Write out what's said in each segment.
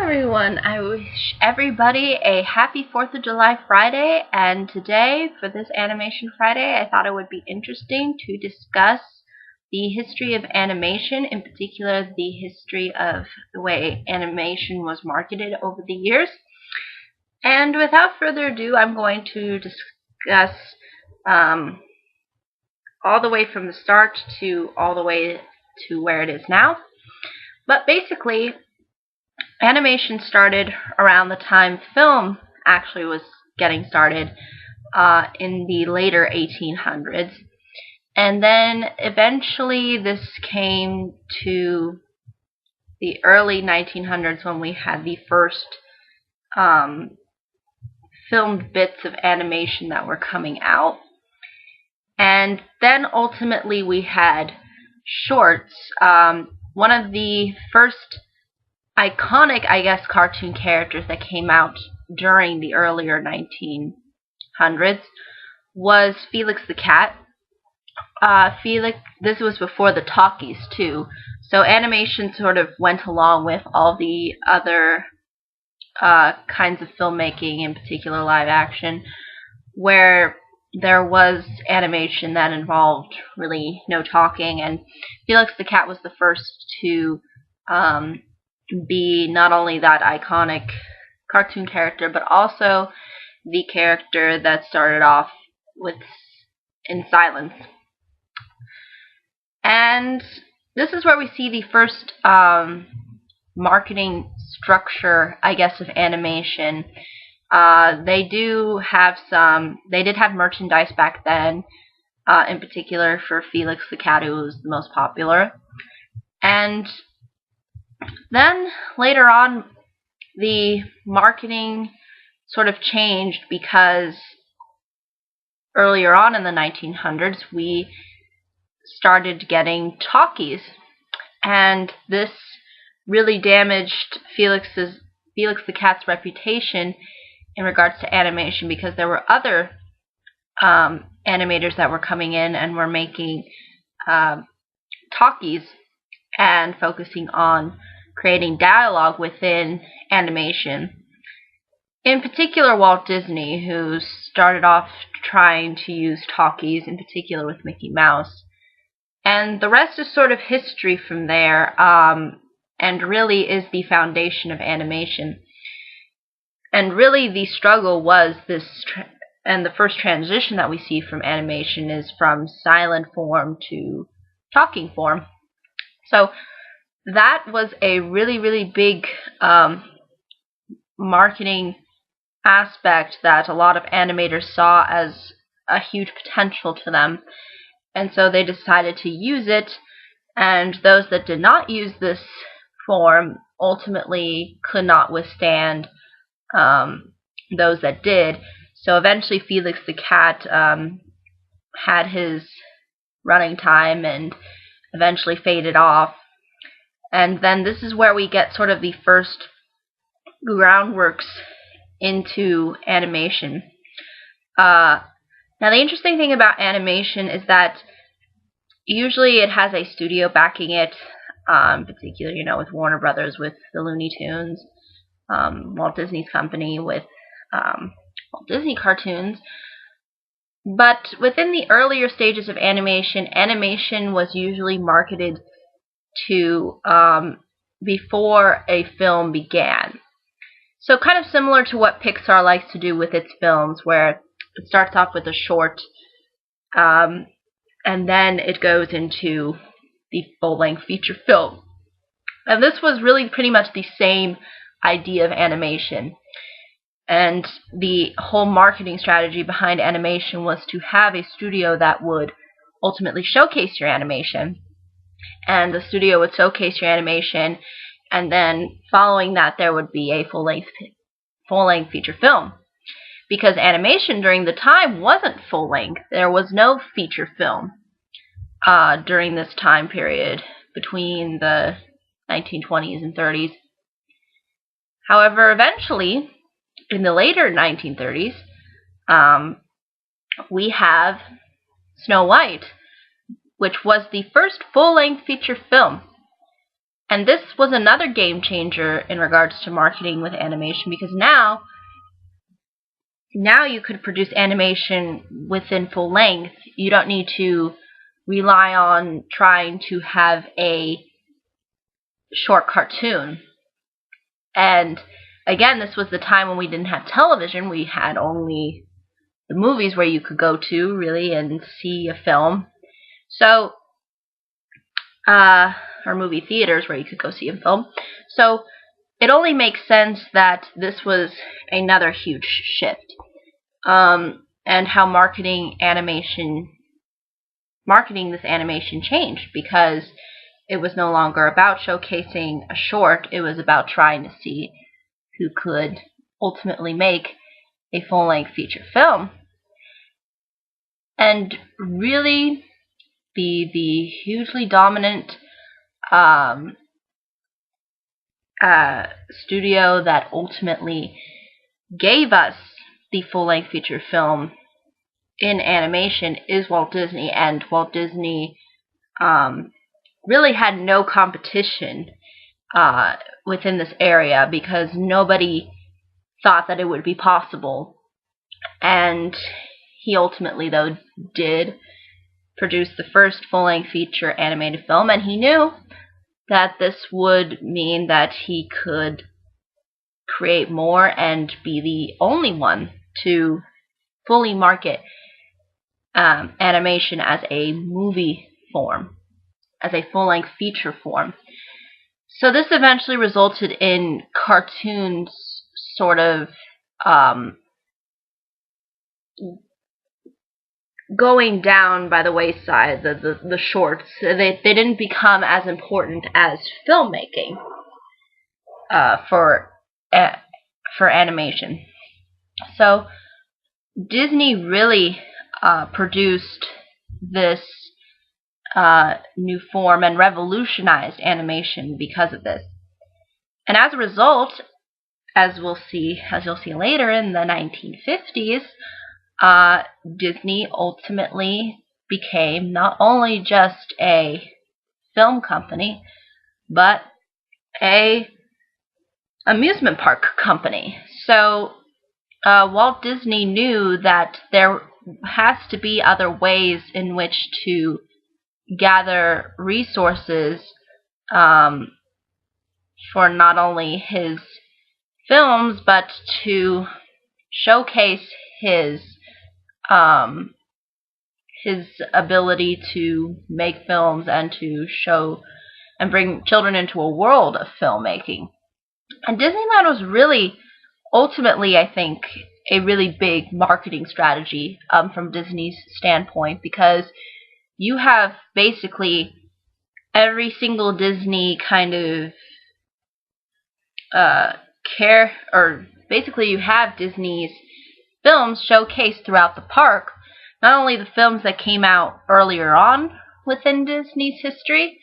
everyone, I wish everybody a happy 4th of July Friday, and today, for this Animation Friday, I thought it would be interesting to discuss the history of animation, in particular the history of the way animation was marketed over the years. And without further ado, I'm going to discuss all the way from the start to all the way to where it is now. But basically, animation started around the time film actually was getting started in the later 1800s. And then eventually this came to the early 1900s when we had the first filmed bits of animation that were coming out. And then ultimately we had shorts. One of the first iconic, I guess, cartoon characters that came out during the earlier 1900s was Felix the Cat. This was before the talkies too, so animation sort of went along with all the other kinds of filmmaking, in particular live action, where there was animation that involved really no talking, and Felix the Cat was the first to be not only that iconic cartoon character, but also the character that started off in silence. And this is where we see the first marketing structure, I guess, of animation. They did have merchandise back then, in particular for Felix the Cat, who was the most popular. And then later on, the marketing sort of changed because earlier on in the 1900s, we started getting talkies, and this really damaged Felix the Cat's reputation in regards to animation, because there were other animators that were coming in and were making talkies and focusing on creating dialogue within animation. In particular, Walt Disney, who started off trying to use talkies, in particular with Mickey Mouse. And the rest is sort of history from there, and really is the foundation of animation. And really the struggle was and the first transition that we see from animation is from silent form to talking form. So that was a really, really big marketing aspect that a lot of animators saw as a huge potential to them. And so they decided to use it, and those that did not use this form ultimately could not withstand those that did. So eventually Felix the Cat had his running time and eventually faded off. And then this is where we get sort of the first groundworks into animation. Now, the interesting thing about animation is that usually it has a studio backing it, in particular, with Warner Brothers, with the Looney Tunes, Walt Disney's company with Walt Disney Cartoons. But within the earlier stages of animation, animation was usually marketed to before a film began. So kind of similar to what Pixar likes to do with its films, where it starts off with a short, and then it goes into the full-length feature film. And this was really pretty much the same idea of animation. And the whole marketing strategy behind animation was to have a studio that would ultimately showcase your animation. And the studio would showcase your animation, and then following that there would be a full-length feature film. Because animation during the time wasn't full-length. There was no feature film during this time period between the 1920s and 30s. However, eventually, in the later 1930s, we have Snow White, which was the first full-length feature film. And this was another game changer in regards to marketing with animation, because now you could produce animation within full length. You don't need to rely on trying to have a short cartoon. And again, this was the time when we didn't have television. We had only the movies where you could go to, really, and see a film. So, or movie theaters where you could go see a film. So, it only makes sense that this was another huge shift. And how marketing this animation changed, because it was no longer about showcasing a short. It was about trying to see who could ultimately make a full-length feature film. And really, the hugely dominant studio that ultimately gave us the full-length feature film in animation is Walt Disney. And Walt Disney really had no competition within this area, because nobody thought that it would be possible. And he ultimately, though, did produce the first full-length feature animated film, and he knew that this would mean that he could create more and be the only one to fully market animation as a movie form, as a full-length feature form. So this eventually resulted in cartoons sort of going down by the wayside. The shorts, they didn't become as important as filmmaking for animation. So Disney really produced this new form and revolutionized animation because of this. And as a result, as you'll see later, in the 1950s, Disney ultimately became not only just a film company, but a amusement park company. So Walt Disney knew that there has to be other ways in which to gather resources for not only his films, but to showcase his ability to make films and to show and bring children into a world of filmmaking. And Disneyland was really, ultimately, I think, a really big marketing strategy from Disney's standpoint, because you have basically every single Disney kind of basically you have Disney's films showcased throughout the park. Not only the films that came out earlier on within Disney's history,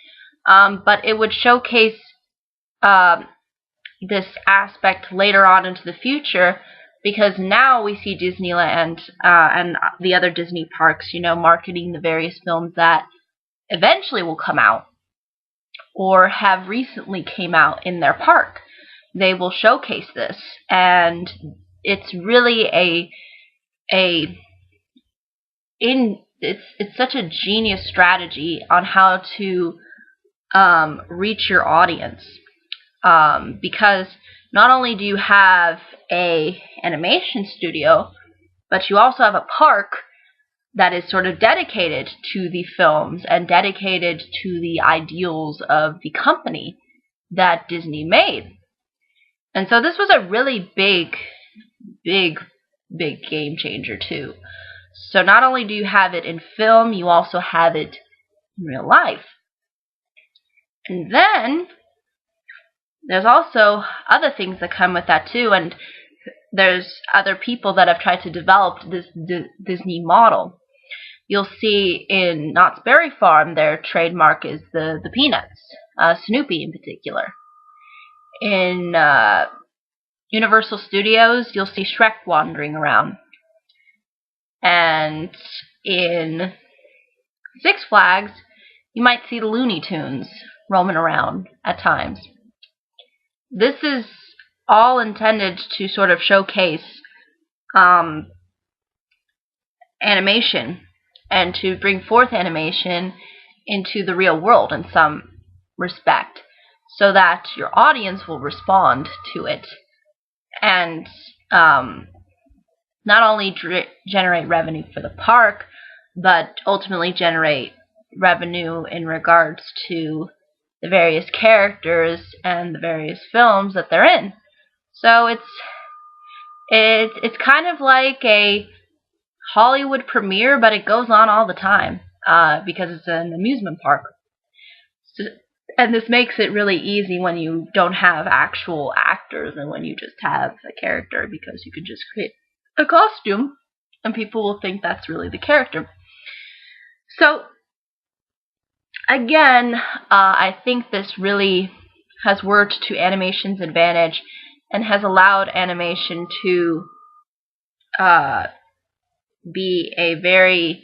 but it would showcase this aspect later on into the future, because now we see Disneyland and the other Disney parks, marketing the various films that eventually will come out or have recently came out in their park. They will showcase this, and it's really it's such a genius strategy on how to reach your audience, because not only do you have a animation studio, but you also have a park that is sort of dedicated to the films and dedicated to the ideals of the company that Disney made. And so this was a really big game changer too. So not only do you have it in film, you also have it in real life. And then there's also other things that come with that too, and there's other people that have tried to develop this Disney model. You'll see in Knott's Berry Farm, their trademark is the Peanuts, Snoopy in particular. In Universal Studios, you'll see Shrek wandering around. And in Six Flags, you might see the Looney Tunes roaming around at times. This is all intended to sort of showcase animation and to bring forth animation into the real world in some respect, so that your audience will respond to it and not only generate revenue for the park, but ultimately generate revenue in regards to the various characters and the various films that they're in. So it's kind of like a Hollywood premiere, but it goes on all the time because it's an amusement park. So, and this makes it really easy when you don't have actual actors and when you just have a character, because you can just create a costume and people will think that's really the character. So again, I think this really has worked to animation's advantage and has allowed animation to be a very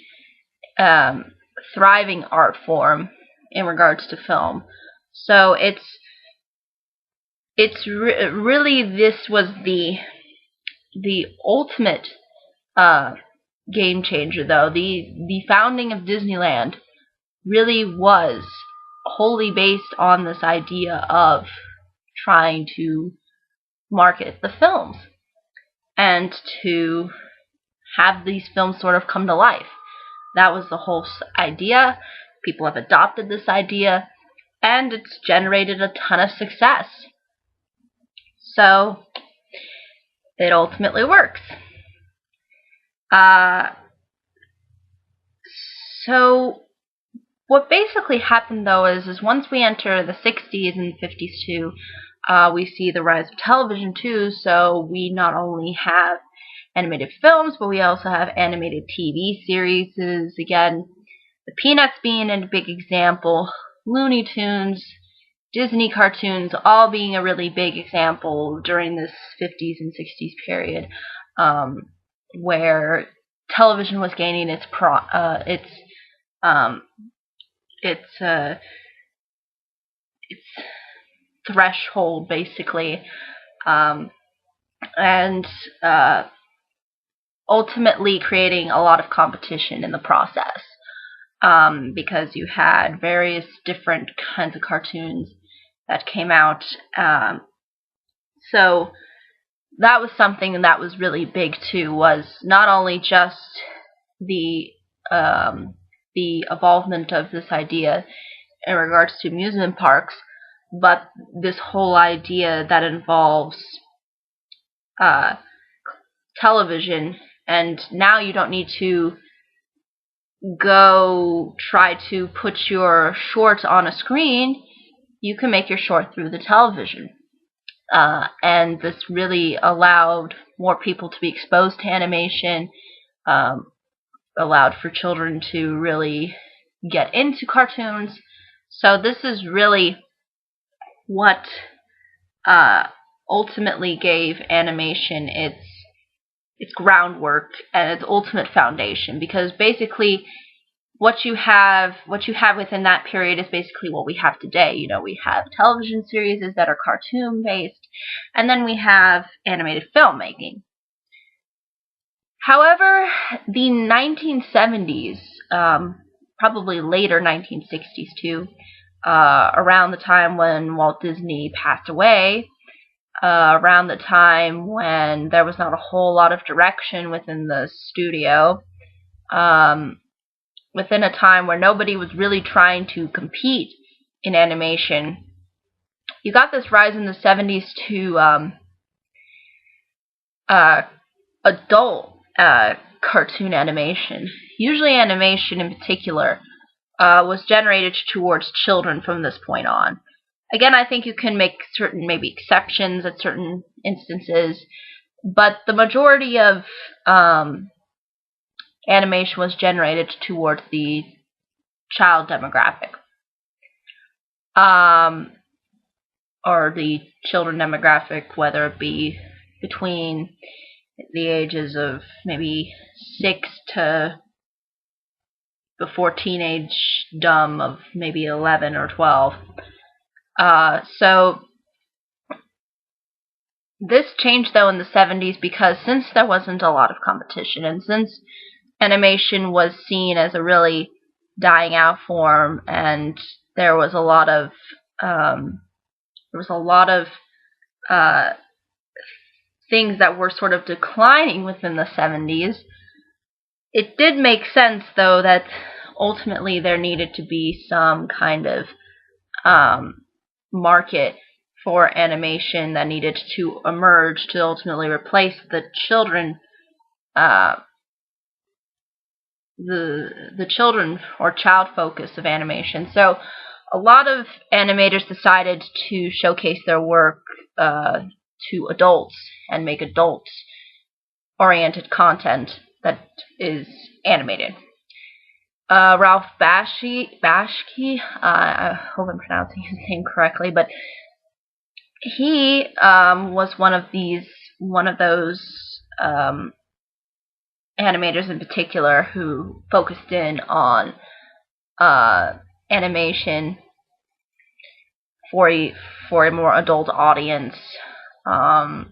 thriving art form in regards to film. So really, this was the ultimate game changer, though. The founding of Disneyland really was wholly based on this idea of trying to market the films and to have these films sort of come to life. That was the whole idea. People have adopted this idea, and it's generated a ton of success. So it ultimately works. So what basically happened, though, is once we enter the 60s and 50s too, we see the rise of television too. So we not only have animated films, but we also have animated TV series. Again, the Peanuts being a big example, Looney Tunes, Disney cartoons, all being a really big example during this 50s and 60s period, where television was gaining its threshold, basically, and ultimately creating a lot of competition in the process, because you had various different kinds of cartoons that came out. So that was something that was really big too, was not only just the evolvement of this idea in regards to amusement parks, but this whole idea that involves television. And now you don't need to go try to put your short on a screen. You can make your short through the television. And this really allowed more people to be exposed to animation, allowed for children to really get into cartoons. So this is really what ultimately gave animation its groundwork and its ultimate foundation, because basically what you have within that period is basically what we have today. You know, we have television series that are cartoon based, and then we have animated filmmaking. However, the 1970s, probably later 1960s too, around the time when Walt Disney passed away, around the time when there was not a whole lot of direction within the studio, within a time where nobody was really trying to compete in animation, you got this rise in the 70s to adult cartoon animation. Usually animation in particular was generated towards children from this point on. Again, I think you can make certain maybe exceptions at certain instances, but the majority of animation was generated towards the child demographic, or the children demographic, whether it be between the ages of maybe 6 to before teenage dumb of maybe 11 or 12. So this changed though in the 70s, because since there wasn't a lot of competition, and since animation was seen as a really dying out form, and there was a lot of things that were sort of declining within the 70s, it did make sense though that ultimately there needed to be some kind of market for animation that needed to emerge to ultimately replace the children the children or child focus of animation. So a lot of animators decided to showcase their work to adults and make adult-oriented content that is animated. Ralph Bakshi, I hope I'm pronouncing his name correctly, but he was one of those animators in particular who focused in on animation for a more adult audience. But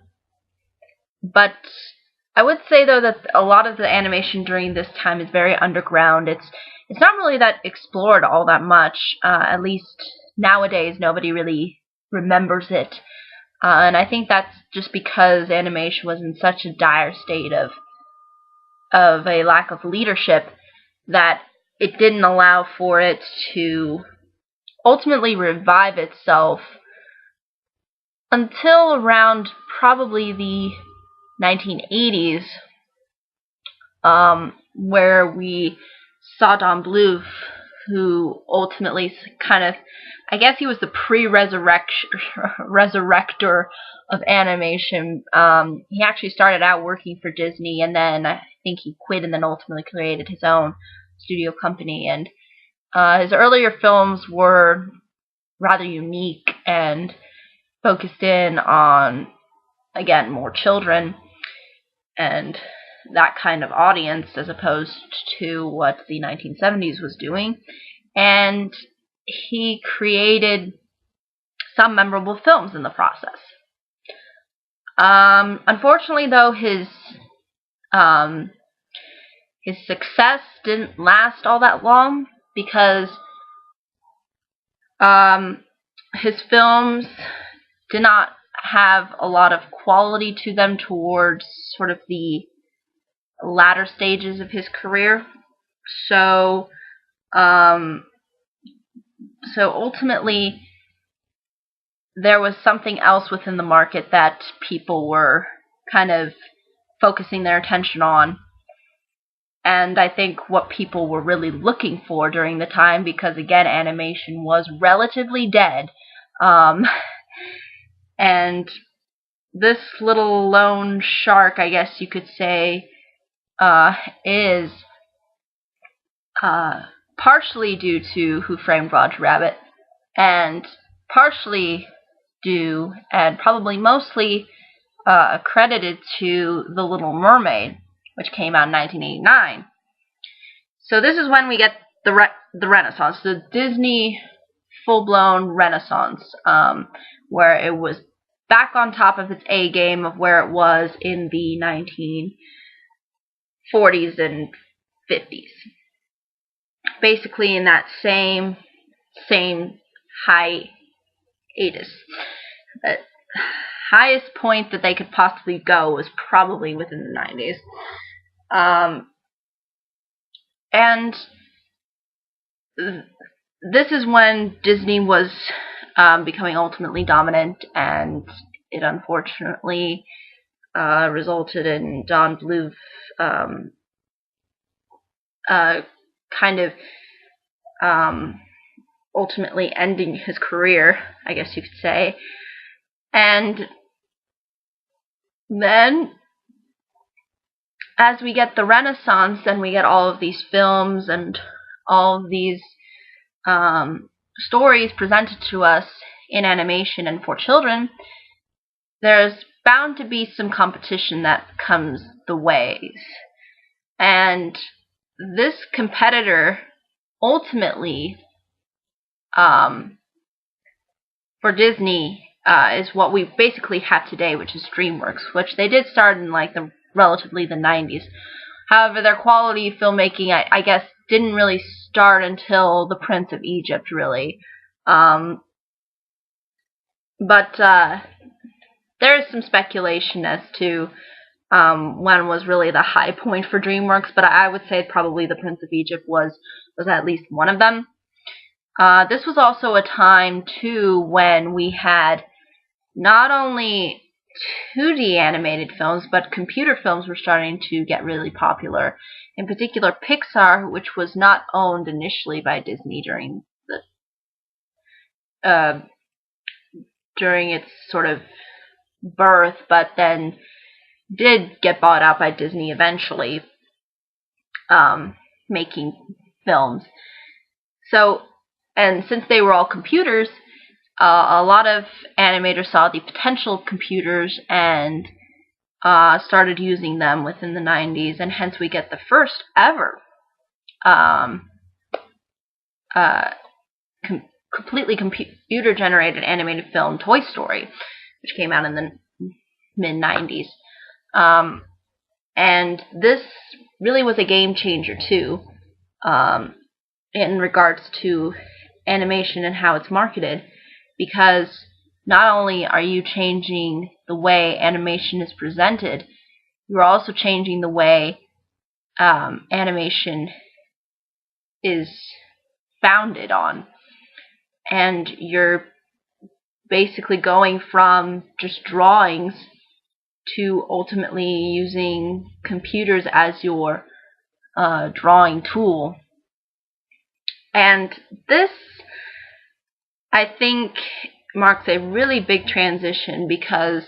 I would say though that a lot of the animation during this time is very underground. It's not really that explored all that much. At least nowadays, nobody really remembers it. And I think that's just because animation was in such a dire state of a lack of leadership that it didn't allow for it to ultimately revive itself until around probably the 1980s, where we saw Don Bluth, who ultimately kind of, I guess he was the resurrector of animation. He actually started out working for Disney, and then I think he quit and then ultimately created his own studio company. And his earlier films were rather unique and focused in on, again, more children and that kind of audience, as opposed to what the 1970s was doing. And he created some memorable films in the process. Unfortunately, though, his success didn't last all that long, because his films did not have a lot of quality to them towards sort of the latter stages of his career. So ultimately, there was something else within the market that people were kind of focusing their attention on. And I think what people were really looking for during the time, because again, animation was relatively dead, and this little lone shark, I guess you could say, is partially due to Who Framed Roger Rabbit, and partially due, and probably mostly credited to The Little Mermaid, which came out in 1989. So this is when we get the Renaissance, the Disney full-blown Renaissance, where it was back on top of its A game of where it was in the 1940s and 50s. Basically in that same hiatus. The highest point that they could possibly go was probably within the 90s. And this is when Disney was becoming ultimately dominant, and it unfortunately resulted in Don Bluth kind of ultimately ending his career, I guess you could say. And then, as we get the Renaissance and we get all of these films and all of these stories presented to us in animation and for children, there's bound to be some competition that comes the ways. And this competitor ultimately, for Disney, is what we basically have today, which is DreamWorks, which they did start in like relatively the 90s. However, their quality filmmaking, I guess, didn't really start until The Prince of Egypt, really. But there is some speculation as to when was really the high point for DreamWorks, but I would say probably The Prince of Egypt was at least one of them. This was also a time, too, when we had not only 2D animated films, but computer films were starting to get really popular. In particular, Pixar, which was not owned initially by Disney during its sort of birth, but then did get bought out by Disney eventually, making films. So, and since they were all computers, a lot of animators saw the potential of computers and started using them within the 90s, and hence we get the first ever completely computer-generated animated film, Toy Story, which came out in the mid-90s. And this really was a game changer, too, in regards to animation and how it's marketed, because not only are you changing the way animation is presented, you're also changing the way animation is founded on. And you're basically going from just drawings to ultimately using computers as your drawing tool. And this, I think, marks a really big transition, because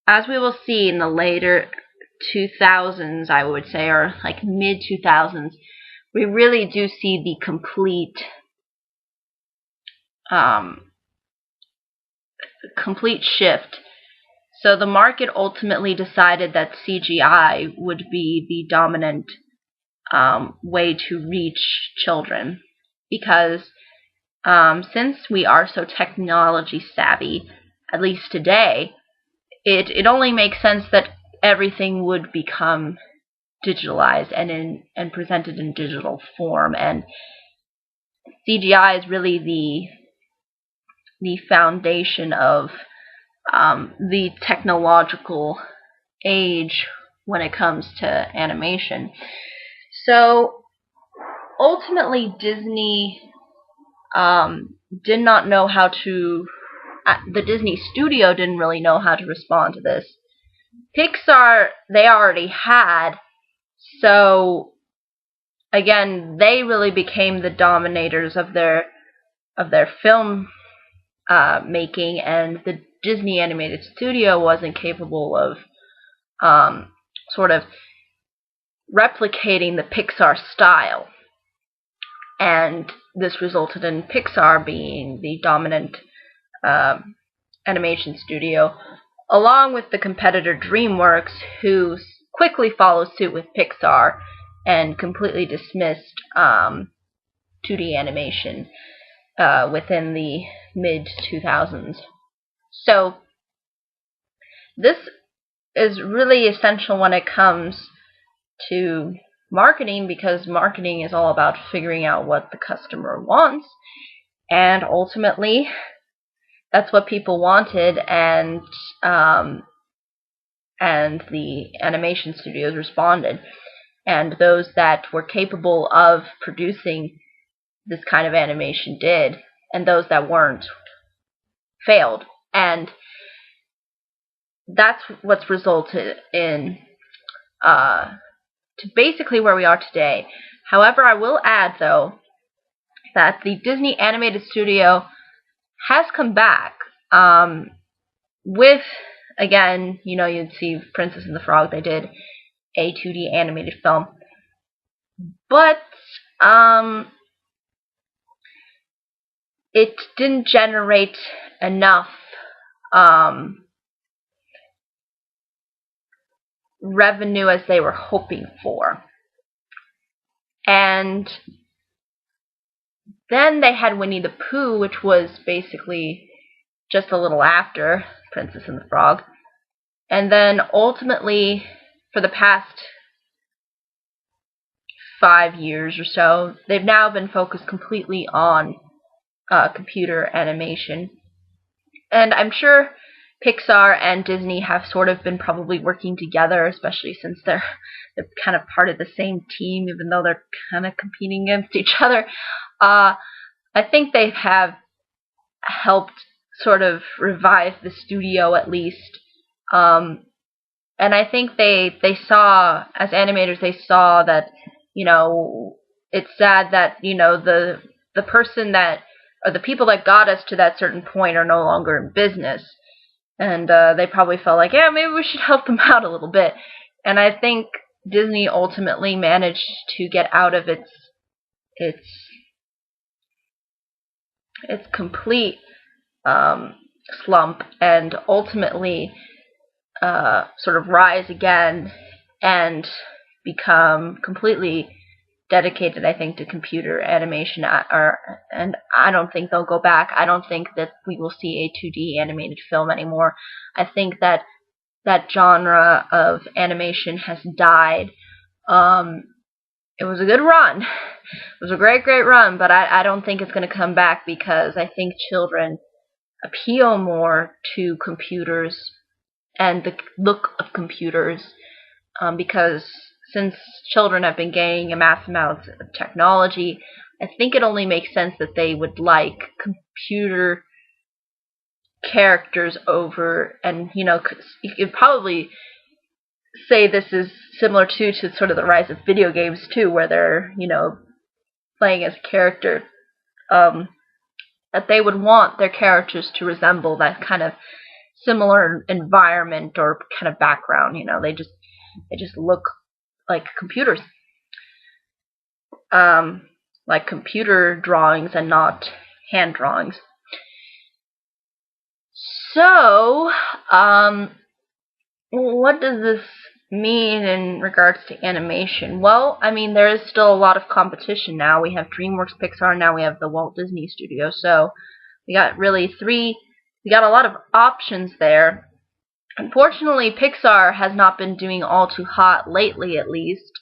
as we will see in the later 2000s, I would say, or like mid-2000s, we really do see the complete shift. So the market ultimately decided that CGI would be the dominant way to reach children, because since we are so technology savvy, at least today, it only makes sense that everything would become digitalized and presented in digital form, and CGI is really the foundation of the technological age when it comes to animation. So ultimately, Disney did not know how to. The Disney studio didn't really know how to respond to this. Pixar, they already had, so again, they really became the dominators of their film making, and the Disney Animated Studio wasn't capable of sort of replicating the Pixar style. And this resulted in Pixar being the dominant animation studio, along with the competitor DreamWorks, who quickly followed suit with Pixar and completely dismissed 2D animation within the mid-2000s. So this is really essential when it comes to marketing, because marketing is all about figuring out what the customer wants, and ultimately that's what people wanted, and the animation studios responded, and those that were capable of producing this kind of animation did, and those that weren't failed. And that's what's resulted in to basically where we are today. However, I will add, though, that the Disney Animated Studio has come back with, again, you'd see Princess and the Frog. They did a 2D animated film, but it didn't generate enough revenue as they were hoping for. And then they had Winnie the Pooh, which was basically just a little after Princess and the Frog. And then ultimately, for the past 5 years or so, they've now been focused completely on computer animation. And I'm sure Pixar and Disney have sort of been probably working together, especially since they're kind of part of the same team, even though they're kind of competing against each other. I think they have helped sort of revive the studio at least. And I think they saw, as animators, they saw that, it's sad that, the person that, or the people that got us to that certain point are no longer in business. And they probably felt like, yeah, maybe we should help them out a little bit. And I think Disney ultimately managed to get out of its complete slump and ultimately sort of rise again and become completely dedicated, I think, to computer animation. And I don't think they'll go back. I don't think that we will see a 2D animated film anymore. I think that that genre of animation has died. It was a good run. It was a great, great run, but I don't think it's going to come back because I think children appeal more to computers and the look of computers, because since children have been gaining a mass amount of technology, I think it only makes sense that they would like computer characters over, and you could probably say this is similar to sort of the rise of video games too, where they're playing as a character, that they would want their characters to resemble that kind of similar environment or kind of background. They just look like computers, like computer drawings and not hand drawings. So, what does this mean in regards to animation? Well, I mean, there is still a lot of competition now. We have DreamWorks, Pixar, now we have the Walt Disney Studio. So we got we got a lot of options there. Unfortunately, Pixar has not been doing all too hot lately, at least,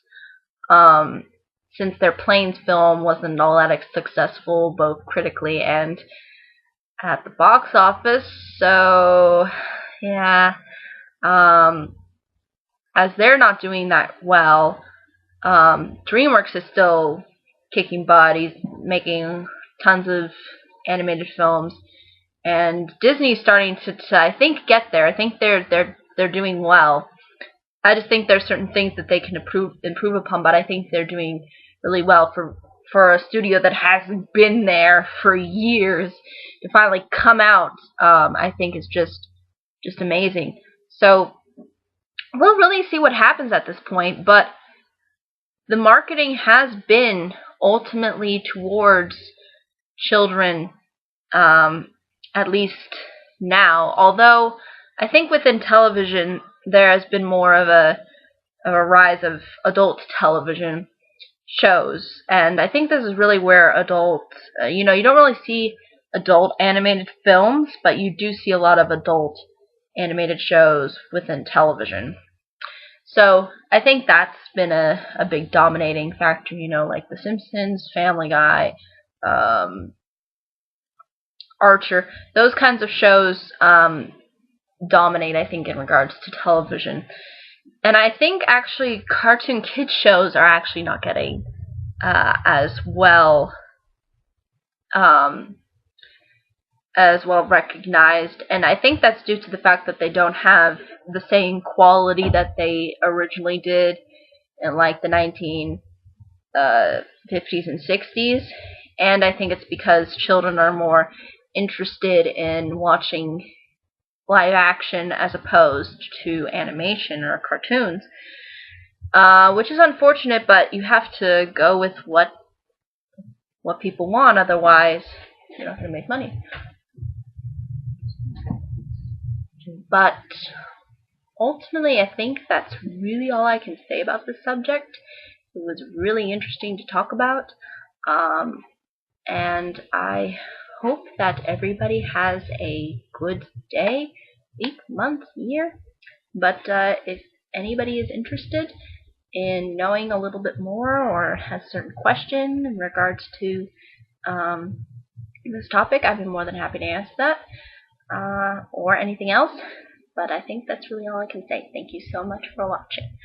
since their Planes film wasn't all that successful, both critically and at the box office. So, yeah, as they're not doing that well, DreamWorks is still kicking butt. He's making tons of animated films, and Disney's starting to I think, get there. I think they're doing well. I just think there's certain things that they can improve upon, but I think they're doing really well for a studio that hasn't been there for years to finally come out. I think is just amazing. So we'll really see what happens at this point, but the marketing has been ultimately towards children, at least now. Although I think within television there has been more of a rise of adult television shows, and I think this is really where adults, you don't really see adult animated films, but you do see a lot of adult animated shows within television. So I think that's been a big dominating factor, like The Simpsons, Family Guy, Archer. Those kinds of shows dominate, I think, in regards to television. And I think actually cartoon kids shows are actually not getting as well recognized, and I think that's due to the fact that they don't have the same quality that they originally did in like the 1950s and 60s, and I think it's because children are more interested in watching live action as opposed to animation or cartoons, which is unfortunate, but you have to go with what people want, otherwise you're not going to make money. But ultimately, I think that's really all I can say about this subject. It was really interesting to talk about. and I hope that everybody has a good day, week, month, year. But if anybody is interested in knowing a little bit more or has a certain question in regards to this topic, I'd be more than happy to answer that, or anything else. But I think that's really all I can say. Thank you so much for watching.